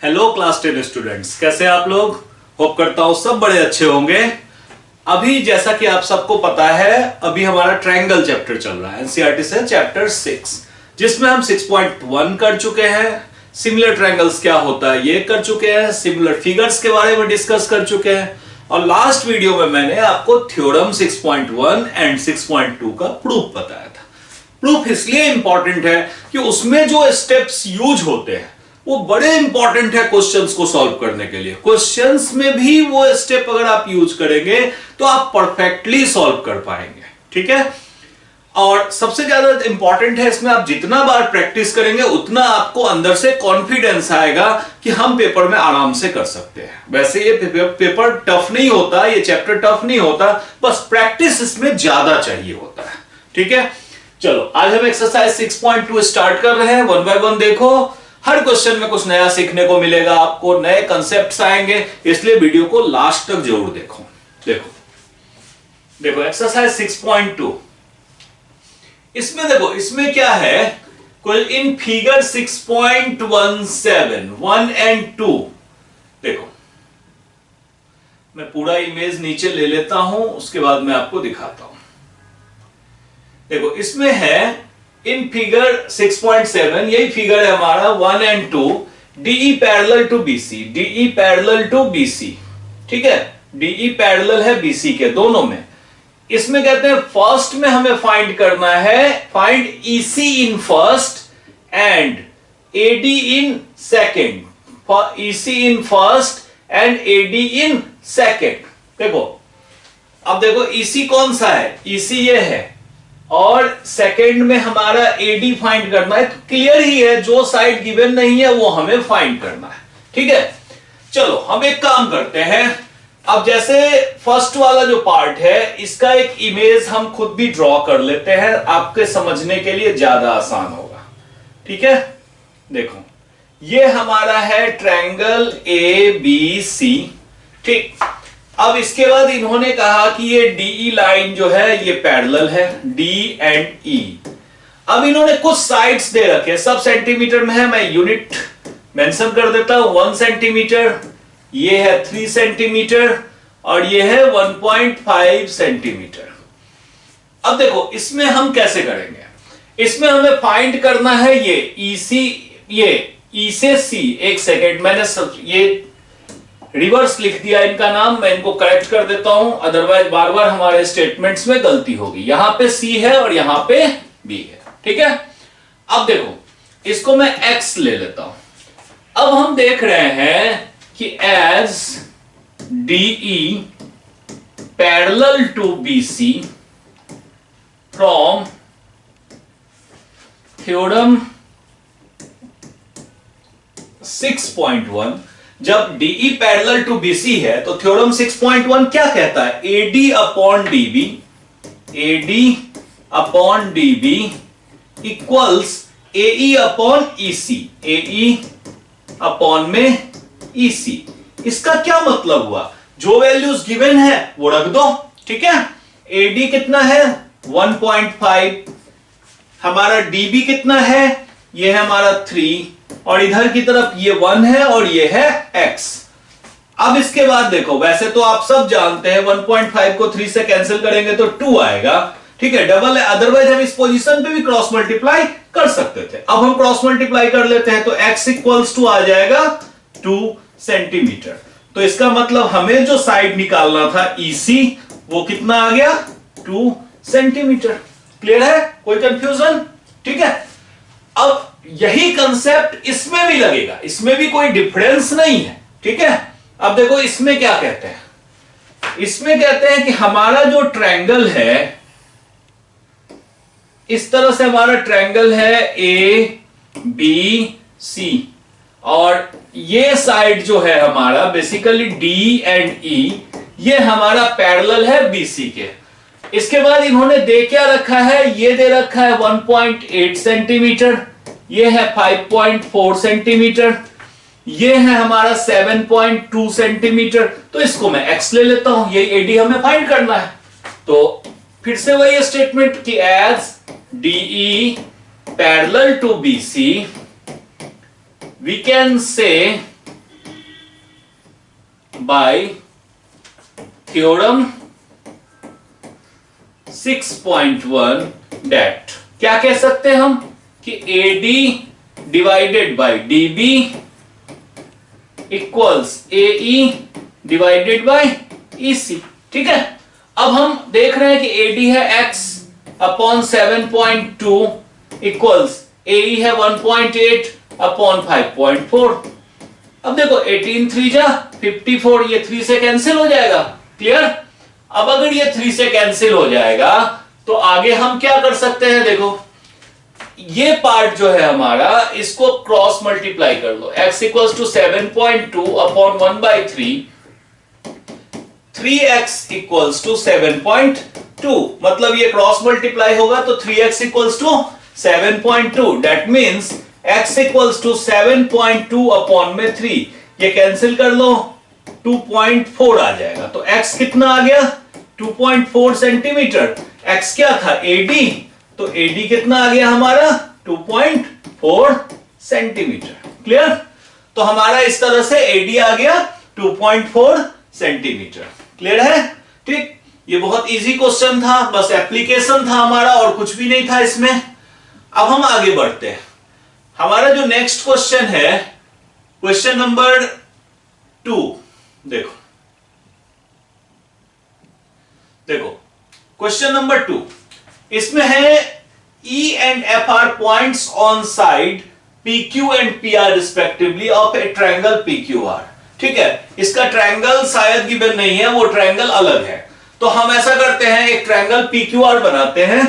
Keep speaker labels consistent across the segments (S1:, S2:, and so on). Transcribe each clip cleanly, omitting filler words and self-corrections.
S1: Hello class 10 students, कैसे हैं आप लोग। होप करता हूं सब बड़े अच्छे होंगे। अभी जैसा कि आप सबको पता है, अभी हमारा ट्रायंगल चैप्टर चल रहा है एनसीईआरटी से चैप्टर 6, जिसमें हम 6.1 कर चुके हैं। सिमिलर ट्रायंगल्स क्या होता है ये कर चुके हैं, सिमिलर फिगर्स के बारे में डिस्कस कर चुके हैं, और लास्ट वीडियो में मैंने आपको थ्योरम 6.1 एंड 6.2 का प्रूफ बताया था। प्रूफ इसलिए इंपॉर्टेंट है कि उसमें जो स्टेप्स यूज होते हैं वो बड़े इंपॉर्टेंट है क्वेश्चंस को सॉल्व करने के लिए। क्वेश्चंस में भी वो स्टेप अगर आप यूज करेंगे तो आप परफेक्टली सॉल्व कर पाएंगे, ठीक है। और सबसे ज्यादा इंपॉर्टेंट है, इसमें आप जितना बार प्रैक्टिस करेंगे उतना आपको अंदर से कॉन्फिडेंस आएगा कि हम पेपर में आराम से कर सकते हैं। वैसे ये पेपर टफ नहीं होता, ये चैप्टर टफ नहीं होता, बस प्रैक्टिस इसमें ज्यादा चाहिए होता है, ठीक है। चलो आज हम एक्सरसाइज 6.2 स्टार्ट कर रहे हैं। वन बाय वन देखो, हर क्वेश्चन में कुछ नया सीखने को मिलेगा, आपको नए कंसेप्ट्स आएंगे, इसलिए वीडियो को लास्ट तक जरूर देखो। देखो एक्सरसाइज 6.2, इसमें देखो, इसमें क्या है, कोई इन फिगर 6.17 1 एंड 2, देखो मैं पूरा इमेज नीचे ले लेता हूं, उसके बाद मैं आपको दिखाता हूं। देखो इसमें है इन फिगर 6.7, यही फिगर है हमारा 1 and 2, DE parallel to BC, DE parallel to BC, ठीक है। DE पैरेलल है BC के दोनों में। इसमें कहते हैं फर्स्ट में हमें फाइंड करना है, find EC in first and AD in second, EC in first and AD in second. देखो अब देखो EC कौन सा है, EC ये है, और सेकंड में हमारा AD फाइंड करना है। तो क्लियर ही है, जो साइड गिवन नहीं है वो हमें फाइंड करना है, ठीक है। चलो हम एक काम करते हैं, अब जैसे फर्स्ट वाला जो पार्ट है इसका एक इमेज हम खुद भी ड्रॉ कर लेते हैं, आपके समझने के लिए ज्यादा आसान होगा, ठीक है। देखो ये हमारा है ट्रायंगल ABC, ठीक। अब इसके बाद इन्होंने कहा कि ये DE लाइन जो है ये पैरेलल है, D एंड E। अब इन्होंने कुछ साइड्स दे रखे, सब सेंटीमीटर में है, मैं यूनिट मेंशन कर देता हूं। 1 सेंटीमीटर, ये है 3 सेंटीमीटर, और ये है 1.5 सेंटीमीटर। अब देखो इसमें हम कैसे करेंगे, इसमें हमें फाइंड करना है ये EC, ये E से C। एक सेकेंड, मैंने ये रिवर्स लिख दिया इनका नाम, मैं इनको करेक्ट कर देता हूं, अदरवाइज बार बार हमारे स्टेटमेंट्स में गलती होगी। यहां पे C है और यहां पे B है, ठीक है। अब देखो इसको मैं X ले लेता हूं। अब हम देख रहे हैं कि as DE parallel to BC from theorem 6.1, जब DE पैरेलल टू BC है तो थ्योरम 6.1 क्या कहता है, AD upon DB, AD upon DB equals AE upon EC, AE upon में EC। इसका क्या मतलब हुआ, जो वैल्यूज गिवन है वो रख दो, ठीक है। AD कितना है 1.5, हमारा DB कितना है, ये है हमारा 3, और इधर की तरफ ये 1 है और ये है X। अब इसके बाद देखो, वैसे तो आप सब जानते हैं 1.5 को 3 से कैंसिल करेंगे तो 2 आएगा, ठीक है, डबल है, अदरवाइज हम इस पोजीशन पे भी क्रॉस मल्टीप्लाई कर सकते थे। अब हम क्रॉस मल्टीप्लाई कर लेते हैं तो X इक्वल्स टू आ जाएगा 2 सेंटीमीटर। तो इसका मतलब हमें जो साइड निकालना था EC वो कितना आ गया, 2 सेंटीमीटर। क्लियर है, कोई कंफ्यूजन, ठीक है। अब यही कंसेप्ट इसमें भी लगेगा, इसमें भी कोई डिफरेंस नहीं है, ठीक है। अब देखो इसमें क्या कहते हैं, इसमें कहते हैं कि हमारा जो ट्रायंगल है, इस तरह से हमारा ट्रायंगल है ABC, और ये साइड जो है हमारा बेसिकली D एंड E, ये हमारा पैरेलल है BC के। इसके बाद इन्होंने दे क्या रखा है, ये दे रखा है 1.8 सेंटीमीटर, ये है 5.4 सेंटीमीटर, ये है हमारा 7.2 सेंटीमीटर। तो इसको मैं X ले लेता हूं, ये AD हमें फाइंड करना है। तो फिर से वही स्टेटमेंट कि as DE parallel to BC, we can say by theorem 6.1 that क्या कह सकते हैं हम कि AD divided by DB equals AE divided by EC। ठीक है, अब हम देख रहे हैं कि AD है x अपॉन 7.2 इक्वल्स AE है 1.8 अपॉन 5.4। अब देखो 18 3 जा 54, ये 3 से कैंसिल हो जाएगा। क्लियर? अब अगर ये 3 से कैंसिल हो जाएगा तो आगे हम क्या कर सकते हैं, देखो ये पार्ट जो है हमारा, इसको क्रॉस मल्टीप्लाई कर लो। x equals to 7.2 upon 1/3, 3x equals to 7.2, मतलब ये क्रॉस मल्टीप्लाई होगा तो 3x equals to 7.2, that means x equals to 7.2 upon में 3, ये कैंसिल कर लो 2.4 आ जाएगा। तो x कितना आ गया 2.4 सेंटीमीटर। x क्या था AD, तो AD कितना आ गया हमारा 2.4 सेंटीमीटर। क्लियर? तो हमारा इस तरह से AD आ गया 2.4 सेंटीमीटर। क्लियर है? ठीक, ये बहुत इजी क्वेश्चन था, बस एप्लीकेशन था हमारा और कुछ भी नहीं था इसमें। अब हम आगे बढ़ते हैं। हमारा जो नेक्स्ट क्वेश्चन है, क्वेश्चन नंबर 2, देखो क्वेश्चन नंबर 2, इसमें है E and F are points on side PQ and PR respectively of a triangle PQR। ठीक है, इसका ट्रायंगल शायद गिवन नहीं है, वो ट्रायंगल अलग है। तो हम ऐसा करते हैं, एक ट्रायंगल PQR बनाते हैं।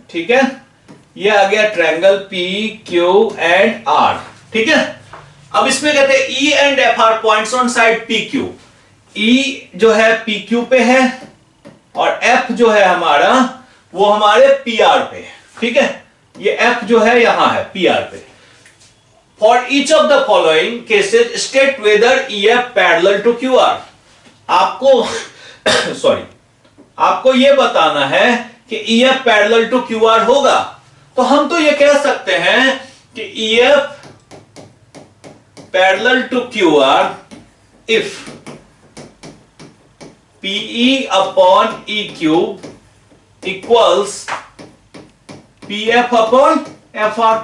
S1: ठीक है, ये आ गया ट्रायंगल PQ एंड R। ठीक है, अब इसमें कहते हैं E and F are points on side PQ। E जो है PQ पे है और F जो है हमारा वो हमारे PR पे है। ठीक है, ये F जो है यहां है PR पे। For each of the following cases state whether EF parallel to QR। आपको आपको ये बताना है कि EF पैरेलल टू QR होगा। तो हम तो ये कह सकते हैं कि EF parallel to QR if PE upon E cube equals PF upon FR।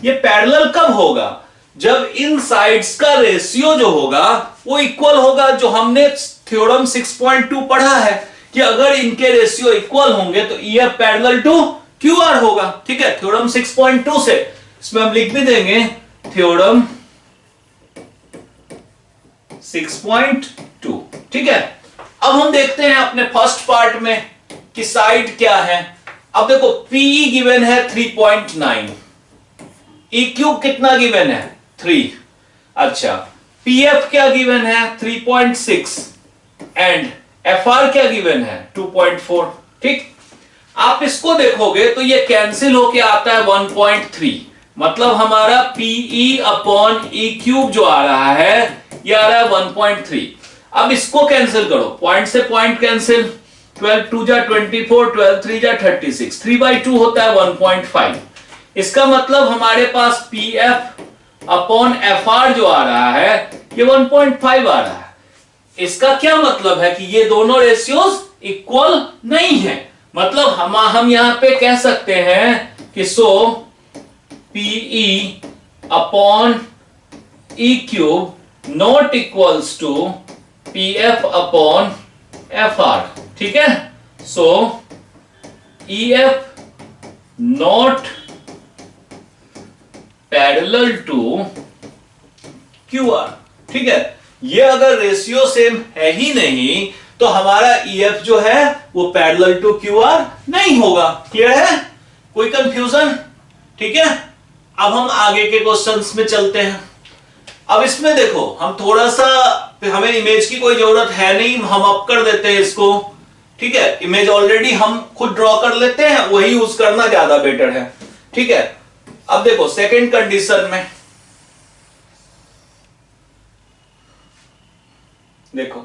S1: ये पैरेलल कब होगा? जब इन साइड्स का रेशियो जो होगा वो इक्वल होगा, जो हमने थ्योरम 6.2 पढ़ा है कि अगर इनके रेशियो इक्वल होंगे तो EF पैरेलल टू QR होगा। ठीक है, थ्योरम 6.2 से, इसमें हम लिख भी देंगे थ्योरम 6.2। ठीक है, अब हम देखते हैं अपने फर्स्ट पार्ट में कि साइड क्या है। अब देखो PE गिवन है 3.9, E क्यूब कितना गिवन है 3। अच्छा, PF क्या गिवन है 3.6 एंड FR क्या गिवन है 2.4। ठीक, आप इसको देखोगे तो ये कैंसिल होके आता है 1.3, मतलब हमारा PE अपॉन E क्यूब जो आ रहा है ये आ रहा है 1.3। अब इसको कैंसिल करो, पॉइंट से पॉइंट कैंसिल, 12 2 जा 24, 12 3 जा 36, 3/2 होता है 1.5। इसका मतलब हमारे पास PF अपॉन FR जो आ रहा है ये 1.5 आ रहा है। इसका क्या मतलब है कि ये दोनों रेशियोज इक्वल नहीं है, मतलब हम यहां पे कह सकते हैं कि so PE upon E cube not equals to PF upon FR। ठीक है, so EF not parallel to QR। ठीक है, ये अगर रेशियो सेम है ही नहीं तो हमारा EF जो है वो पैरेलल टू QR नहीं होगा। क्लियर है? कोई कंफ्यूजन? ठीक है, अब हम आगे के क्वेश्चंस में चलते हैं। अब इसमें देखो हम थोड़ा सा, हमें इमेज की कोई जरूरत है नहीं, हम अप कर देते हैं इसको। ठीक है, इमेज ऑलरेडी हम खुद ड्रॉ कर लेते हैं, वही यूज करना ज्यादा बेटर है। ठीक है, अब देखो सेकंड कंडीशन में देखो,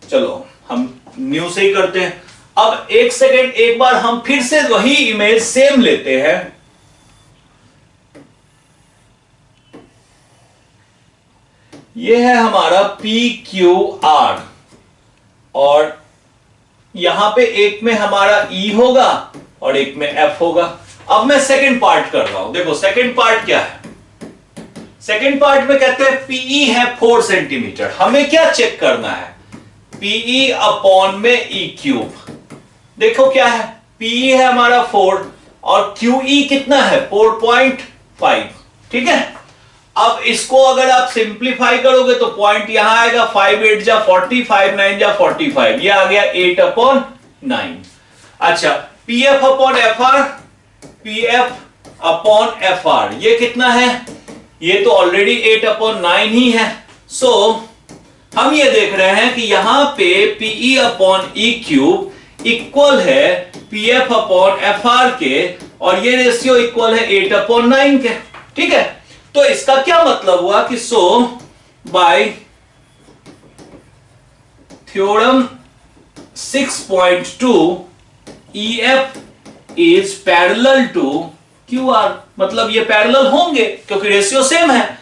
S1: चलो हम न्यू से ही करते हैं। अब एक सेकेंड, एक बार हम फिर से वही इमेज सेम लेते हैं। ये है हमारा पी क्यू आर, और यहां पे एक में हमारा ई होगा और एक में एफ होगा। अब मैं सेकंड पार्ट कर रहा हूं। देखो सेकंड पार्ट क्या है, सेकंड पार्ट में कहते हैं पीई है 4 सेंटीमीटर। हमें क्या चेक करना है, पीई अपॉन में ई क्यूब। देखो क्या है, पीई है हमारा 4 और क्यूई कितना है 4.5, ठीक है। अब इसको अगर आप सिंप्लीफाई करोगे तो पॉइंट यहां आएगा, 5 8 जा 40, 5 9 जा 45, ये आ गया 8/9। अच्छा, PF upon F are, PF upon F are ये कितना है, ये तो ऑलरेडी 8/9 ही है। सो हम ये देख रहे हैं कि यहां पे PE upon E cube equal है पीएफ अपॉन एफ आर के, और ये रेशियो इक्वल है 8/9 के, ठीक है। तो इसका क्या मतलब हुआ कि so by theorem 6.2 EF is parallel to QR, मतलब ये पैरेलल होंगे क्योंकि रेशियो सेम है।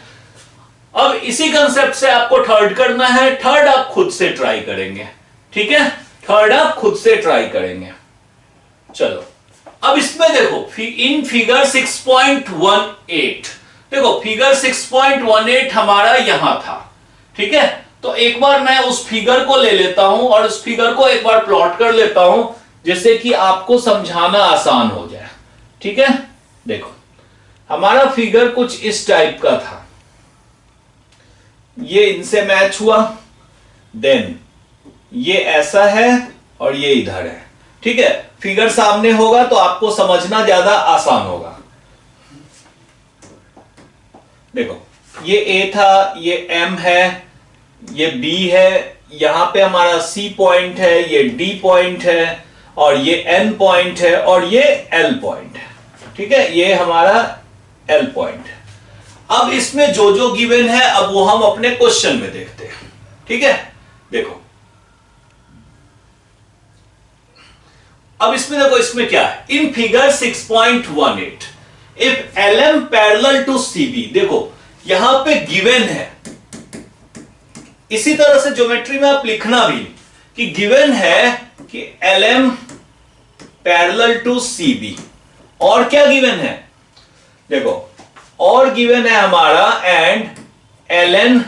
S1: अब इसी कंसेप्ट से आपको थर्ड करना है, थर्ड आप खुद से ट्राई करेंगे, ठीक है, थर्ड आप खुद से ट्राई करेंगे। चलो अब इसमें देखो इन फिगर 6.18, देखो फिगर 6.18 हमारा यहां था, ठीक है। तो एक बार मैं उस फिगर को ले लेता हूं और उस फिगर को एक बार प्लॉट कर लेता हूं, जिससे कि आपको समझाना आसान हो जाए, ठीक है। देखो हमारा फिगर कुछ इस टाइप का था, ये इनसे मैच हुआ, देन ये ऐसा है और ये इधर है, ठीक है। फिगर सामने होगा तो आपको समझना ज्यादा आसान होगा। देखो ये ए था, ये एम है, ये बी है, यहां पे हमारा सी पॉइंट है, ये डी पॉइंट है, और ये एन पॉइंट है, और ये एल पॉइंट है, ठीक है। ये हमारा एल पॉइंट है। अब इसमें जो जो गिवन है अब वो हम अपने क्वेश्चन में देखते हैं, ठीक है। देखो अब इसमें देखो, इसमें क्या है, in figure 6.18 if LM parallel to CB, देखो यहां पे गिवन है, इसी तरह से ज्योमेट्री में आप लिखना भी कि गिवन है कि LM पैरेलल टू CB, और क्या गिवन है, देखो और गिवन है हमारा and LN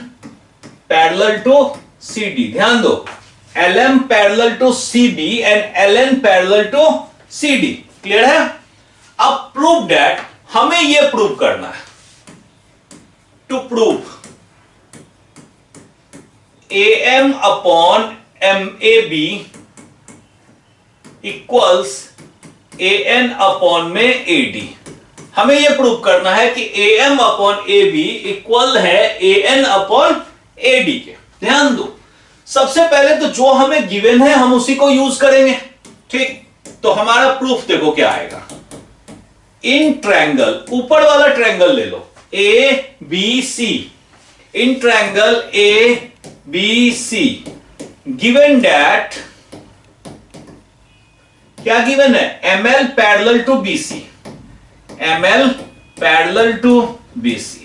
S1: parallel to CD। ध्यान दो, LM parallel to CB and LN parallel to CD, clear है। अब प्रूव दैट, हमें यह प्रूव करना है, to prove AM upon MAB equals AN upon में AD। हमें यह प्रूव करना है कि AM अपॉन AB इक्वल है AN अपॉन AD के। ध्यान दो, सबसे पहले तो जो हमें गिवन है हम उसी को यूज करेंगे, ठीक। तो हमारा प्रूफ देखो क्या आएगा, इन ट्रायंगल, ऊपर वाला ट्रायंगल ले लो ABC, in triangle ABC given that, क्या गिवन है, ML parallel to BC, ML parallel to BC।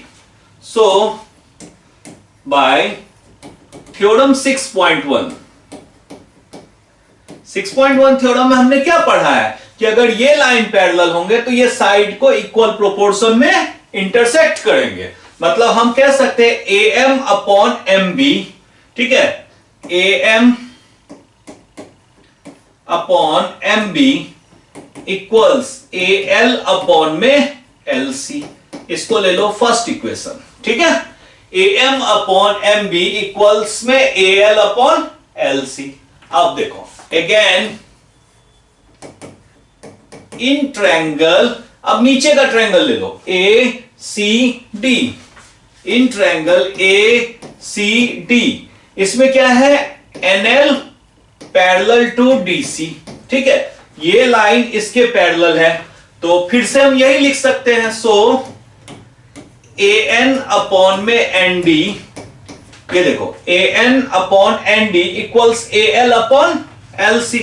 S1: So by theorem 6.1 theorem में हमने क्या पढ़ा है कि अगर ये लाइन पैरेलल होंगे तो ये साइड को इक्वल प्रोपोर्शन में इंटरसेक्ट करेंगे। मतलब हम कह सकते हैं AM अपॉन MB, ठीक है, AM upon MB equals AL upon में LC। इसको ले लो फर्स्ट इक्वेशन, ठीक है। AM अपॉन MB इक्वल्स में AL अपॉन LC। अब देखो अगेन इन ट्रायंगल, अब नीचे का ट्रायंगल ले लो ACD, इन ट्रायंगल ACD इसमें क्या है, NL पैरेलल टू DC, ठीक है। ये लाइन इसके पैरेलल है, तो फिर से हम यही लिख सकते हैं, सो AN अपॉन में ND, ये देखो AN upon ND equals AL upon LC।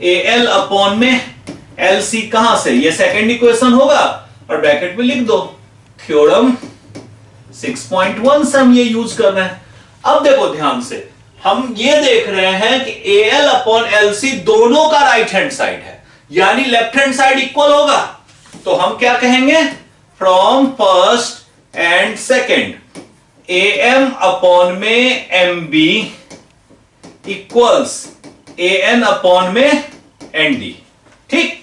S1: AL upon में LC कहां से, ये सेकंड इक्वेशन होगा और ब्रैकेट में लिख दो थ्योरम 6.1 से हम ये यूज कर रहे हैं। अब देखो ध्यान से, हम ये देख रहे हैं कि AL अपॉन LC दोनों का राइट हैंड साइड है, यानी लेफ्ट हैंड साइड इक्वल होगा। तो हम क्या कहेंगे, from first and second AM upon में MB इक्वल्स AN अपॉन में ND। ठीक,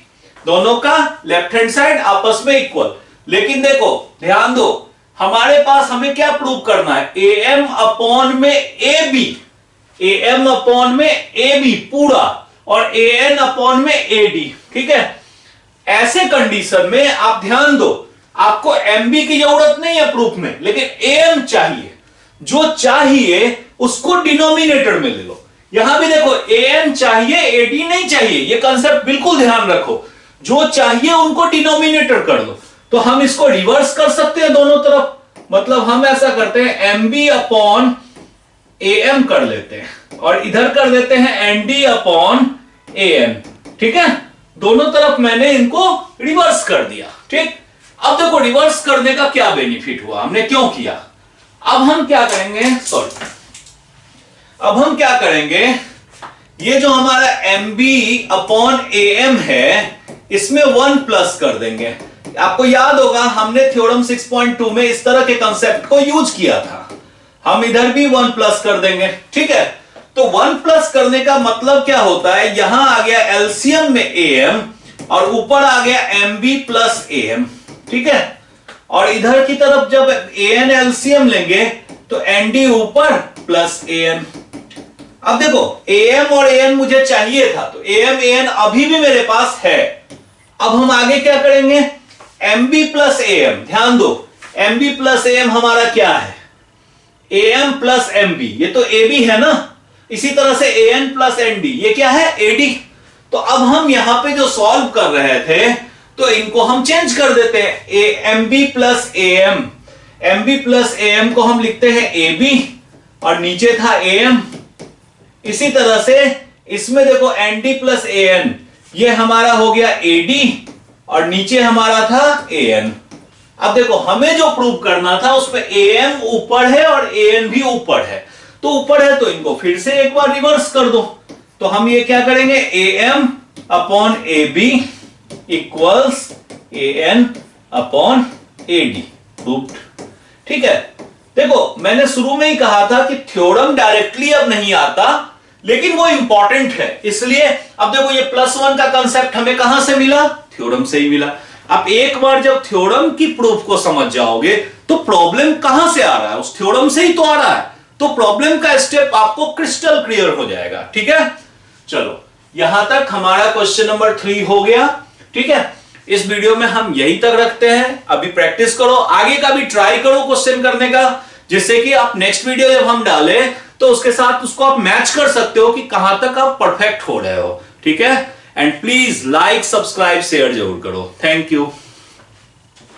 S1: दोनों का लेफ्ट हैंड साइड आपस में इक्वल। लेकिन देखो ध्यान दो, हमारे पास हमें क्या प्रूव करना है, AM अपॉन में AB, AM अपॉन में AB पूरा और AN अपॉन में AD। ठीक है, ऐसे कंडीशन में आप ध्यान दो, आपको MB की जरूरत नहीं है प्रूफ में, लेकिन AM चाहिए। जो चाहिए उसको डिनोमिनेटर में ले लो। यहां भी देखो AM चाहिए, AD नहीं चाहिए, ये कंसेप्ट बिल्कुल ध्यान रखो। जो चाहिए उनको डिनोमिनेटर कर लो। तो हम इसको रिवर्स कर सकते हैं दोनों तरफ, मतलब हम ऐसा करते हैं MB अपॉन AM कर लेते हैं और इधर कर देते हैं ND अपॉन AM। ठीक है, दोनों तरफ मैंने इनको रिवर्स कर दिया। ठीक, अब देखो रिवर्स करने का क्या बेनिफिट हुआ, हमने क्यों किया। अब हम क्या करेंगे, ये जो हमारा MB अपॉन AM है इसमें 1 प्लस कर देंगे। आपको याद होगा हमने थ्योरम 6.2 में इस तरह के कंसेप्ट को यूज किया था। हम इधर भी 1 प्लस कर देंगे। ठीक है, तो 1 प्लस करने का मतलब क्या होता है, यहां आ गया एलसीएम में AM और ऊपर आ गया MB प्लस AM। ठीक है, और इधर की तरफ जब AN एलसीएम लेंगे तो ND ऊपर प्लस AM। अब देखो AM और AN मुझे चाहिए था, तो AM AN अभी भी मेरे पास है। अब हम आगे क्या करेंगे, MB प्लस AM, ध्यान दो MB प्लस AM हमारा क्या है, AM प्लस MB, ये तो AB है ना। इसी तरह से AN प्लस ND, ये क्या है, AD। तो अब हम यहां पे जो सॉल्व कर रहे थे तो इनको हम चेंज कर देते हैं, MB plus AM, MB plus AM को हम लिखते हैं AB और नीचे था AM। इसी तरह से इसमें देखो ND प्लस AN, ये हमारा हो गया AD और नीचे हमारा था AN। अब देखो हमें जो प्रूव करना था उसमें AM ऊपर है और AN भी ऊपर है, तो ऊपर है तो इनको फिर से एक बार रिवर्स कर दो। तो हम ये क्या करेंगे, AM upon AB equals AN upon AD, proved. ठीक है, देखो मैंने शुरू में ही कहा था कि थ्योरम डायरेक्टली अब नहीं आता, लेकिन वो इंपॉर्टेंट है। इसलिए अब देखो ये +1 का कंसेप्ट हमें कहां से मिला, थ्योरम से ही मिला। अब एक बार जब थ्योरम की प्रूफ को समझ जाओगे तो प्रॉब्लम कहां से आ रहा है, उस थ्योरम से ही तो आ रहा है। तो प्रॉब्लम का स्टेप आपको क्रिस्टल क्लियर हो जाएगा। ठीक है, चलो यहां तक हमारा क्वेश्चन नंबर 3 हो गया। ठीक है, इस वीडियो में हम यही तक रखते हैं। अभी प्रैक्टिस करो, आगे का भी ट्राई करो क्वेश्चन करने का, जिससे कि आप नेक्स्ट वीडियो जब हम डालें तो उसके साथ उसको आप मैच कर सकते हो कि कहां तक आप परफेक्ट हो रहे हो। ठीक है, and please like, subscribe, share जरूर करो। Thank you.